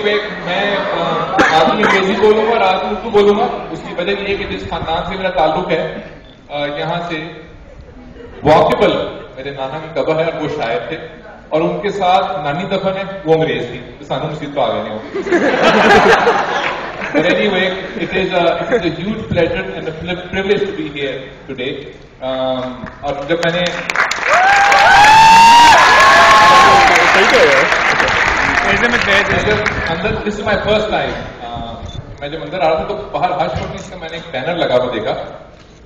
anyway, मैं आज अंग्रेजी बोलूंगा और आज उर्दू बोलूंगा। उसकी वजह ये कि जिस खानदान से मेरा ताल्लुक है, यहाँ से वॉकेबल मेरे नाना की कबर है और वो शायर थे, और उनके साथ नानी दफन है, वो अंग्रेज थी, तो सानू मुसीबत आ गए नहीं। But anyway, it is a huge pleasure and a privilege to be here today. और जब मैंने अंदर, this is my first time, मैं जब अंदर आ रहा था तो बाहर हश्मी का मैंने एक बैनर लगा हुआ देखा,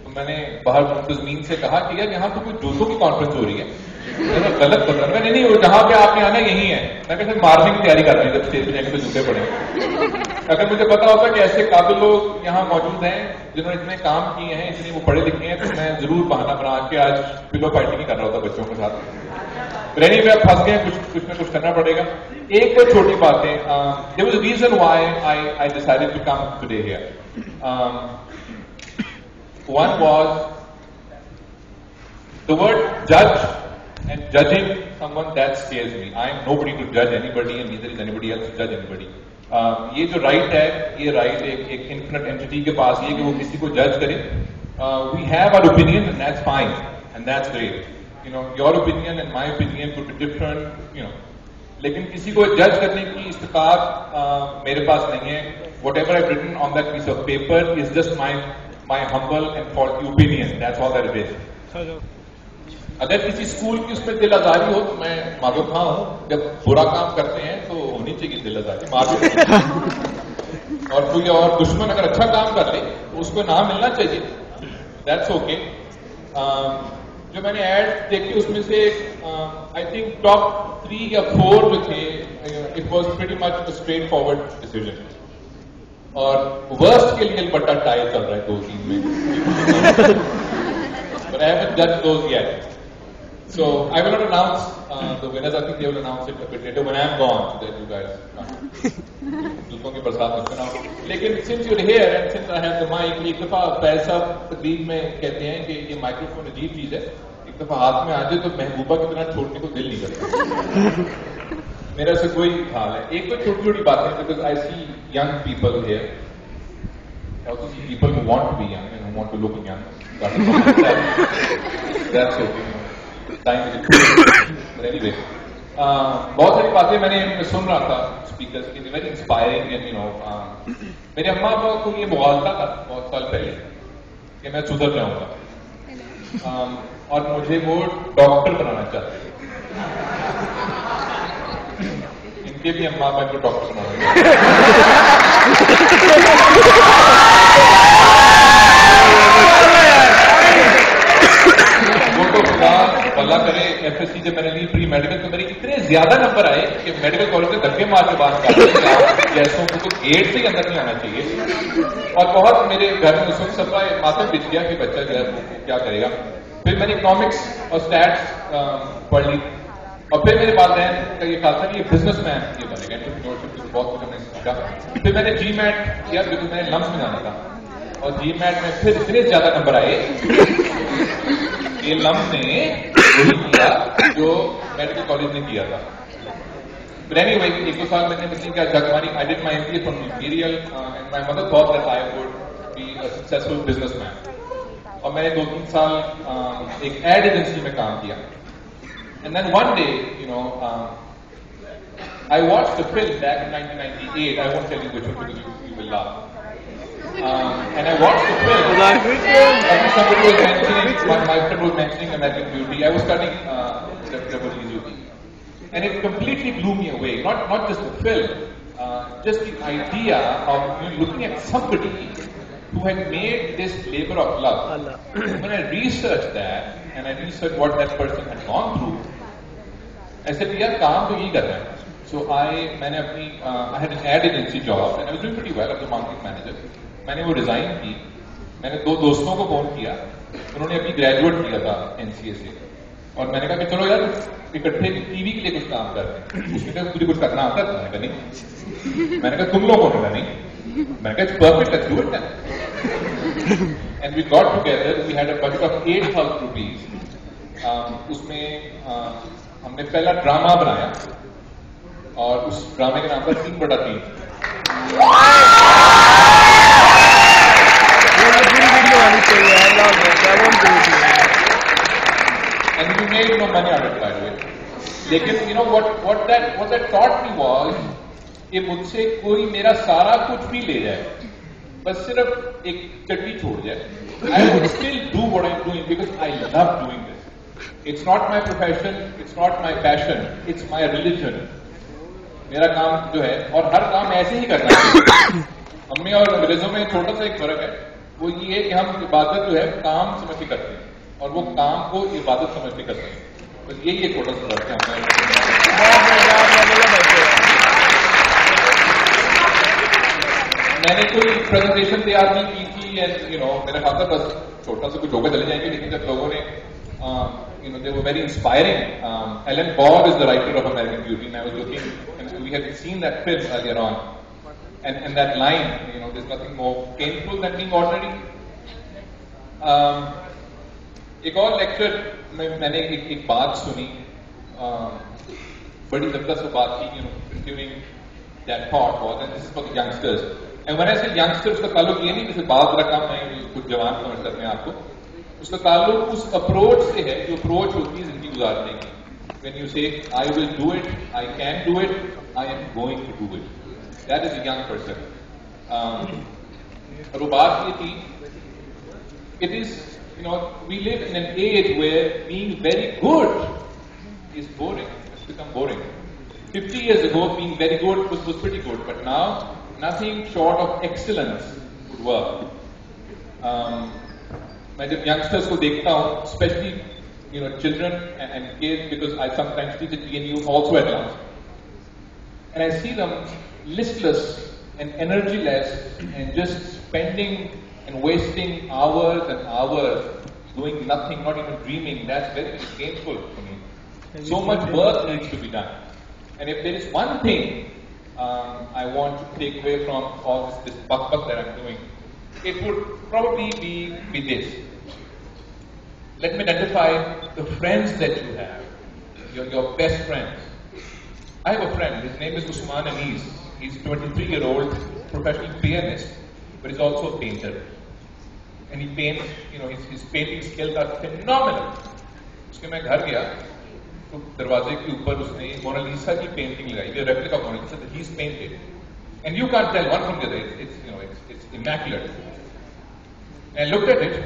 तो मैंने बाहर मुंतजमीन से कहा कि यार यहाँ तो कोई जूतों की कॉन्फ्रेंस हो रही है, गलत बता रहा। नहीं, वो जहाँ पे आपने आना यही है। मैं कहते मारने की तैयारी कर रही हूँ, जब स्टेज पे जाएंगे तो जूते पड़े। अगर मुझे पता होता कि ऐसे काबिल लोग यहाँ मौजूद हैं जिन्होंने इतने काम किए हैं, इसलिए वो पढ़े लिखे हैं, तो मैं जरूर बहाना बना के आज पिलो फाइटिंग ही कर रहा होता बच्चों के साथ। रेनी में आप फंस गए, कुछ ना कुछ करना पड़ेगा। एक तो छोटी बात है, there was a reason why I decided to come today here. One was the word जज and judging someone, that scares me. I am nobody to judge anybody and neither is anybody else to judge anybody. ये जो right है, ये right एक infinite entity के पास ये कि वो किसी को जज करे। We have our opinion and that's fine and that's great. You know, your opinion and my opinion could be different. You know, लेकिन किसी को जज करने की इस्तिकात मेरे पास नहीं है। Whatever I've written on that piece of paper is just my humble and faulty opinion. That's all that it is. अगर किसी स्कूल की उसमें दिल आजारी हो तो मैं मालूम खां हूं, जब बुरा काम करते हैं तो होनी चाहिए दिल आजारी, मार और कोई और दुश्मन अगर अच्छा काम कर ले तो उसको नाम मिलना चाहिए, दैट्स ओके। जो मैंने एड देखी उसमें से आई थिंक टॉप 3 या 4 जो थे, it was pretty much straight forward decision, और वर्स्ट के लिए बट्टा टाई चल रहा है 2-3 में। But I haven't judged those yet. So I will not announce the winners. I think they will announce it a bit later when I am gone, so that you guys दूसरों की बरसात मत सुनाओ। लेकिन since you're here and since I have the mic, एक दफा पैसा तकरीब में कहते हैं कि ये माइक्रोफोन अजीब चीज है, एक दफा हाथ में आ जाए तो महबूबा की तरह छोड़ने को दिल नहीं करता। मेरा से कोई हाल है। एक तो छोटी छोटी बातें, because I see young people here. I also see people who want to be young and who want to look young. That's okay. Time is but anyway, बहुत सारी बातें मैंने सुन रहा था स्पीकर्स की, very inspiring and you know, मेरे अम्मा पापा को ये मुगालता था बहुत साल पहले कि मैं सुधर जाऊंगा, और मुझे वो डॉक्टर बनाना चाहते थे। इनके भी अम्मा पापा को डॉक्टर बनाना भला करे। एफएससी जब मैंने ली प्री मेडिकल तो मेरे इतने ज्यादा नंबर आए कि मेडिकल कॉलेज में धक्के मार के बात कर रहे जैसों को तो गेट से ही अंदर नहीं आना चाहिए, और बहुत मेरे घर में उसमें सबका माथा बिछ गया कि बच्चा जो है वो क्या करेगा। फिर मैंने इकोनॉमिक्स और स्टैट्स पढ़ ली, और फिर मेरे वालिदैन का ये ख्याल था कि ये बिजनेसमैन ये बनेगा, एंटरप्रेन्योरशिप बहुत कुछ हमने सीखा। फिर मैंने GMAT किया क्योंकि मैंने लम्स में जाना था, और GMAT में फिर इतने ज्यादा नंबर आए ये लम्स ने वही किया जो मेडिकल कॉलेज ने किया था। But anyway, 1-2 साल मैंने बच्ची क्या जग मारी। I did my MBA from Imperial and my mother thought that I would be a successful businessman. और मैंने 2-3 साल एक एड एजेंसी में काम किया। And then one day, you know, I watched a film back in 1998. I won't tell you which one because you will laugh. And I watched the film. Somebody was mentioning, my friend was mentioning American Beauty. I was studying WGUT, and it completely blew me away. Not just the film, just the idea of looking at somebody who had made this labor of love. When I researched that and I researched what that person had gone through, I said, "यार काम तो यही कर रहा है." So मैंने अपनी I had an ad agency job and I was doing pretty well as a marketing manager. मैंने वो रिजाइन की। मैंने 2 दोस्तों को फोन किया, उन्होंने अभी ग्रेजुएट किया था NCA से, और मैंने कहा कि चलो यार इकट्ठे टीवी के लिए कुछ काम करते हैं। उसने कहा तुझे कुछ करना आता है? मैंने कहा नहीं। मैंने कहा तुम लोगों ने नहीं। मैंने कहा perfect, let's do it then. And we got together, we had a budget of 8,000 rupees. उसमें हमने पहला ड्रामा बनाया और उस ड्रामे का नाम था 3/3। And we made no money out of it, by the way. लेकिन you know what that taught me was कि मुझसे कोई मेरा सारा कुछ भी ले जाए, बस सिर्फ एक चटनी छोड़ जाए, I would still do what I'm doing because I love doing this. It's not my profession, it's not my passion, it's my religion. मेरा काम जो है, और हर काम ऐसे ही करना है। अम्मी और अंग्रेजों में छोटा सा एक फर्क है, वो ये है कि हम इबादत जो है काम समझ के करते हैं और वो काम को इबादत समझ के करते हैं। बस यही एक छोटा सा फर्क है। मैंने कोई प्रेजेंटेशन तैयार नहीं की थी एंड मेरा ख्याल था बस छोटा सा कुछ होकर चले जाएंगे, लेकिन जब लोगों ने they were very inspiring. Ellen Ball is the writer of American Beauty, and I was looking, and we had seen that film earlier on, and that line, there's nothing more painful than being ordinary. एक और lecture में मैंने एक बात सुनी, बड़ी जबरदस्त बात थी, continuing that thought was, and this is for the youngsters. And when I say youngsters, उसका ताल्लुक ये नहीं जैसे बात रखा मैं कुछ जवान समझ सकते हैं आपको, उसका ताल्लुक उस अप्रोच से है जो अप्रोच होती है जिंदगी गुजारने की। When you say I will do it, I can do it, I am going to do it. That is a young person. और वो बात ये थी, it is we live in an age where being very good is boring. It's become boring. 50 years ago, being very good was pretty good, but now nothing short of excellence would work. मैं जब youngsters को देखता हूँ, especially children and kids, because I sometimes teach at GNU also at lunch, and I see them listless and energyless and just spending and wasting hours and hours doing nothing, not even dreaming. That's very painful for me. So much work needs to be done. And if there is one thing I want to take away from all this buck that I'm doing, it would probably be this. Let me identify the friends that you have, your best friends. I have a friend, his name is Usman Anis. He's a 23-year-old professional pianist, but he's also a painter. And he paints, his painting skills are phenomenal. उसके मैं घर गया, तो दरवाजे के ऊपर उसने मोना लिसा की पेंटिंग लगाई, the replica of Mona Lisa that he's painted. And you can't tell one from the other, it's immaculate. And I looked at it,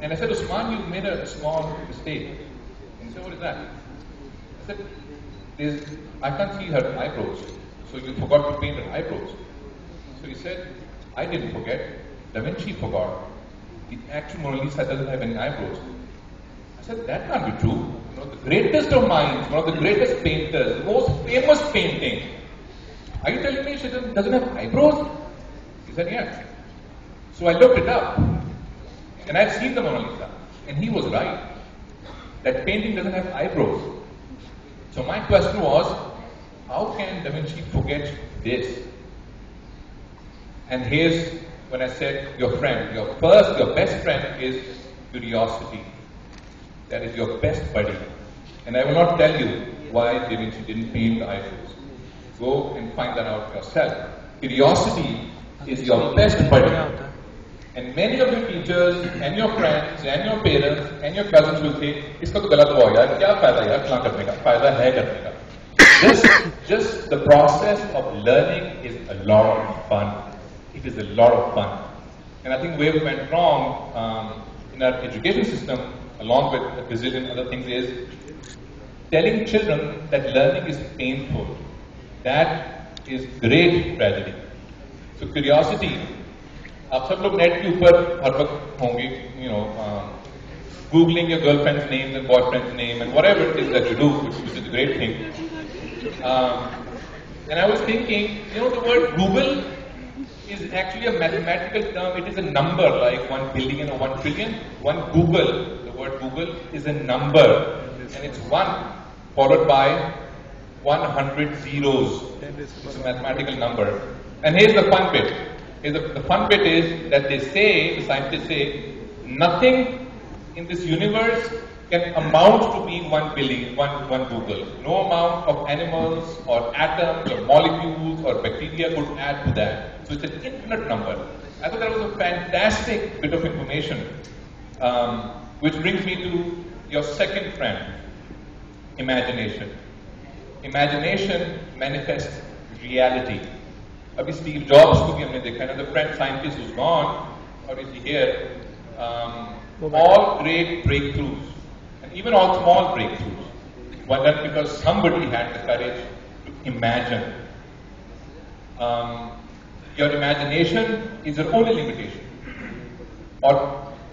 and I said, Usman, you've made a small mistake. And he said, what is that? I said, I can't see her eyebrows, so you forgot to paint her eyebrows. So he said, I didn't forget, Da Vinci forgot. The actual Mona Lisa doesn't have any eyebrows. I said, that can't be true. The greatest of minds, one of the greatest painters, the most famous painting. Are you telling me she doesn't have eyebrows? He said, yeah. So I looked it up. And I've seen the Mona Lisa. And he was right. That painting doesn't have eyebrows. So my question was, how can Da Vinci forget this? And here's when I said, your friend, your best friend is curiosity. That is your best buddy. And I will not tell you why Da Vinci didn't paint the eyebrows. Go and find that out yourself. Curiosity is your best buddy. And many of your teachers and your friends and your parents and your cousins will say, इसका तो गलत हुआ यार, क्या फायदा यार इतना करने का, फायदा है करने का. Just the process of learning is a lot of fun. It is a lot of fun. And I think where we went wrong in our education system, along with a gazillion other things, is telling children that learning is painful. That is great tragedy. So curiosity, आप सब लोग net के ऊपर हर वक्त होंगे, googling your girlfriend's name and boyfriend's name and whatever it is that you do, which is a great thing. And I was thinking, the word Google is actually a mathematical term. It is a number like 1 billion or 1 trillion. One Google, the word Google is a number, and it's 1 followed by 100 zeros. It's a mathematical number. And here's the fun bit. The fun bit is that the scientists say, nothing in this universe can amount to be 1 billion, one Google. No amount of animals or atoms or molecules or bacteria could add to that. So it's an infinite number. I thought that was a fantastic bit of information, which brings me to your second friend, imagination. Imagination manifests reality. Abhi Steve Jobs ko bhi humne dekha, another friend scientist who's gone, obviously here, all great breakthroughs, and even all small breakthroughs, were done because somebody had the courage to imagine. Your imagination is your only limitation.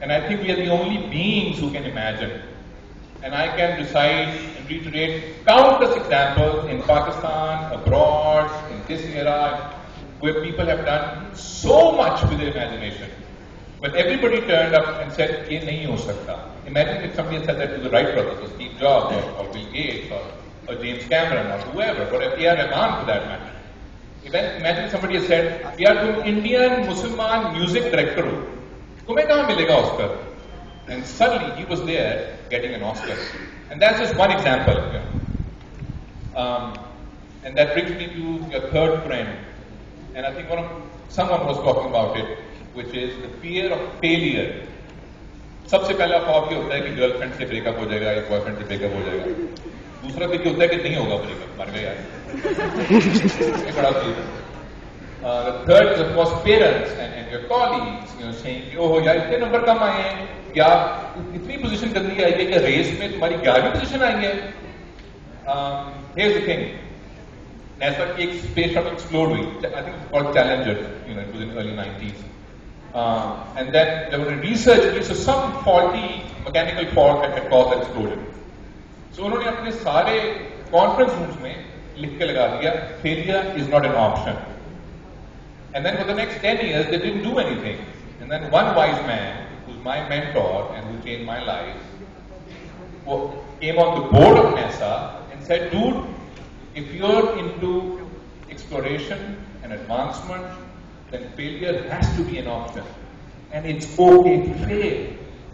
And I think we are the only beings who can imagine. And I can recite and reiterate countless examples in Pakistan, abroad, in this era, where people have done so much with their imagination. But everybody turned up and said, "Ye nahi ho sakta." Imagine if somebody had said that to the Wright brothers, or Steve Jobs, or Bill Gates, or James Cameron, or whoever, or A.R. Rahman for that matter. Imagine if somebody had said, "Yaar, tum Indian Muslim music director ho. Tumhe kahan milega Oscar?" And suddenly he was there getting an Oscar. And that's just one example. And that brings me to your third friend. And I think someone was talking about it, which is the fear of failure. सबसे पहला खौफ ये होता है कि girlfriend से breakup हो जाएगा या बॉयफ्रेंड से ब्रेकअप हो जाएगा. दूसरा फिर ये होता है कि नहीं होगा ब्रेकअप, मर गया यार. ये बड़ा fear. The third is of course parents and your colleagues, saying, "Oh यार इतने नंबर कम आए हैं, क्या इतनी पोजीशन गंदी आई है कि रेस में तुम्हारी 11वीं पोजीशन आई है." Here's the thing. NASA की एक स्पेस शटल एक्सप्लोर हुई. I think it's called Challenger. It was in the early 90s. And then there was a research, so some faulty mechanical fault had caused the explosion. So उन्होंने अपने सारे conference rooms में लिख के लगा दिया, failure is not an option. And then for the next 10 years, they didn't do anything. And then one wise man, who's my mentor and who changed my life, came on the board of NASA and said, "Dude, if you're into exploration and advancement, then failure has to be an option. And it's okay to fail.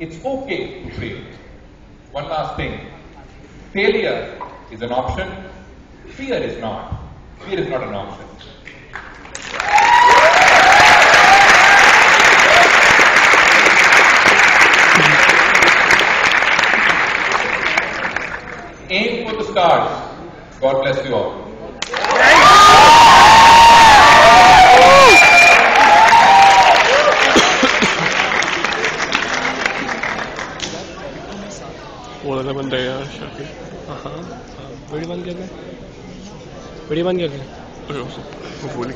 It's okay to fail." One last thing. Failure is an option. Fear is not. Fear is not an option. Aim for the stars. God bless you all. वो वाला बंदा यार शाफी. हाँ video बंद कर दे. Video बंद कर दे.